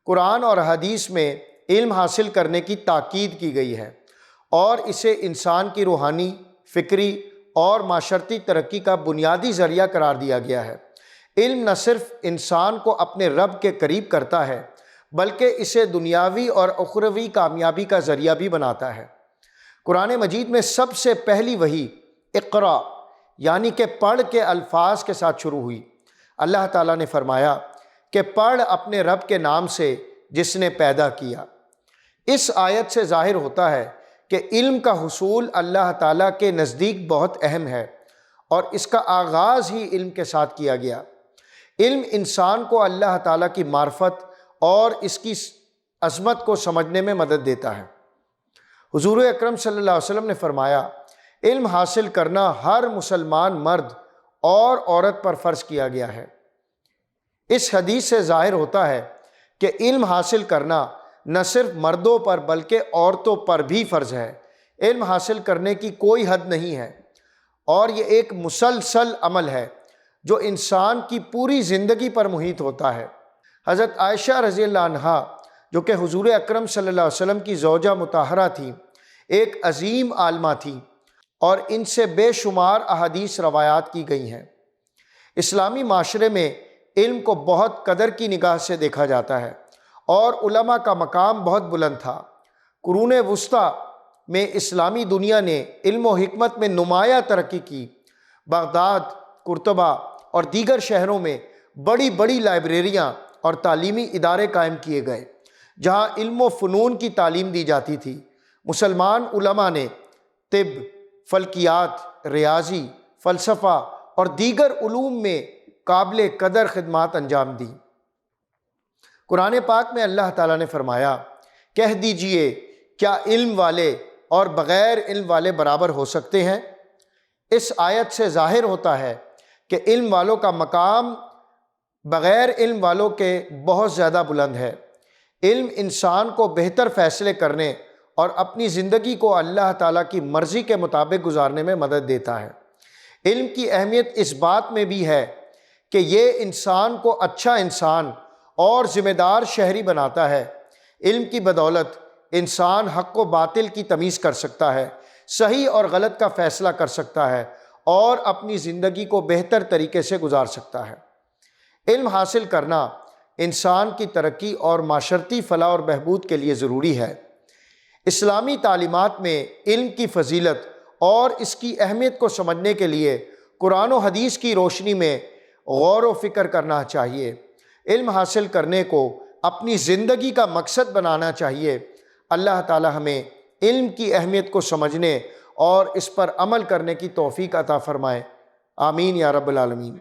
قرآن اور حدیث میں علم حاصل کرنے کی تاکید کی گئی ہے اور اسے انسان کی روحانی، فکری اور معاشرتی ترقی کا بنیادی ذریعہ قرار دیا گیا ہے۔ علم نہ صرف انسان کو اپنے رب کے قریب کرتا ہے بلکہ اسے دنیاوی اور اخروی کامیابی کا ذریعہ بھی بناتا ہے۔ قرآن مجید میں سب سے پہلی وحی اقرا یعنی کہ پڑھ کے الفاظ کے ساتھ شروع ہوئی۔ اللہ تعالیٰ نے فرمایا کہ پڑھ اپنے رب کے نام سے جس نے پیدا کیا۔ اس آیت سے ظاہر ہوتا ہے کہ علم کا حصول اللہ تعالیٰ کے نزدیک بہت اہم ہے اور اس کا آغاز ہی علم کے ساتھ کیا گیا۔ علم انسان کو اللہ تعالیٰ کی معرفت اور اس کی عظمت کو سمجھنے میں مدد دیتا ہے۔ حضور اکرم صلی اللہ علیہ وسلم نے فرمایا، علم حاصل کرنا ہر مسلمان مرد اور عورت پر فرض کیا گیا ہے۔ اس حدیث سے ظاہر ہوتا ہے کہ علم حاصل کرنا نہ صرف مردوں پر بلکہ عورتوں پر بھی فرض ہے۔ علم حاصل کرنے کی کوئی حد نہیں ہے اور یہ ایک مسلسل عمل ہے جو انسان کی پوری زندگی پر محیط ہوتا ہے۔ حضرت عائشہ رضی اللہ عنہا جو کہ حضور اکرم صلی اللہ علیہ وسلم کی زوجہ مطہرہ تھیں، ایک عظیم عالمہ تھیں اور ان سے بے شمار احادیث روایات کی گئی ہیں۔ اسلامی معاشرے میں علم کو بہت قدر کی نگاہ سے دیکھا جاتا ہے اور علماء کا مقام بہت بلند تھا۔ قرون وسطیٰ میں اسلامی دنیا نے علم و حکمت میں نمایاں ترقی کی۔ بغداد، قرطبہ اور دیگر شہروں میں بڑی بڑی لائبریریاں اور تعلیمی ادارے قائم کیے گئے جہاں علم و فنون کی تعلیم دی جاتی تھی۔ مسلمان علماء نے طب، فلکیات، ریاضی، فلسفہ اور دیگر علوم میں قابل قدر خدمات انجام دی۔ قرآن پاک میں اللہ تعالیٰ نے فرمایا، کہہ دیجئے کیا علم والے اور بغیر علم والے برابر ہو سکتے ہیں؟ اس آیت سے ظاہر ہوتا ہے کہ علم والوں کا مقام بغیر علم والوں کے بہت زیادہ بلند ہے۔ علم انسان کو بہتر فیصلے کرنے اور اپنی زندگی کو اللہ تعالیٰ کی مرضی کے مطابق گزارنے میں مدد دیتا ہے۔ علم کی اہمیت اس بات میں بھی ہے کہ یہ انسان کو اچھا انسان اور ذمہ دار شہری بناتا ہے۔ علم کی بدولت انسان حق و باطل کی تمیز کر سکتا ہے، صحیح اور غلط کا فیصلہ کر سکتا ہے اور اپنی زندگی کو بہتر طریقے سے گزار سکتا ہے۔ علم حاصل کرنا انسان کی ترقی اور معاشرتی فلاح اور بہبود کے لیے ضروری ہے۔ اسلامی تعلیمات میں علم کی فضیلت اور اس کی اہمیت کو سمجھنے کے لیے قرآن و حدیث کی روشنی میں غور و فکر کرنا چاہیے۔ علم حاصل کرنے کو اپنی زندگی کا مقصد بنانا چاہیے۔ اللہ تعالی ہمیں علم کی اہمیت کو سمجھنے اور اس پر عمل کرنے کی توفیق عطا فرمائے۔ آمین یا رب العالمین۔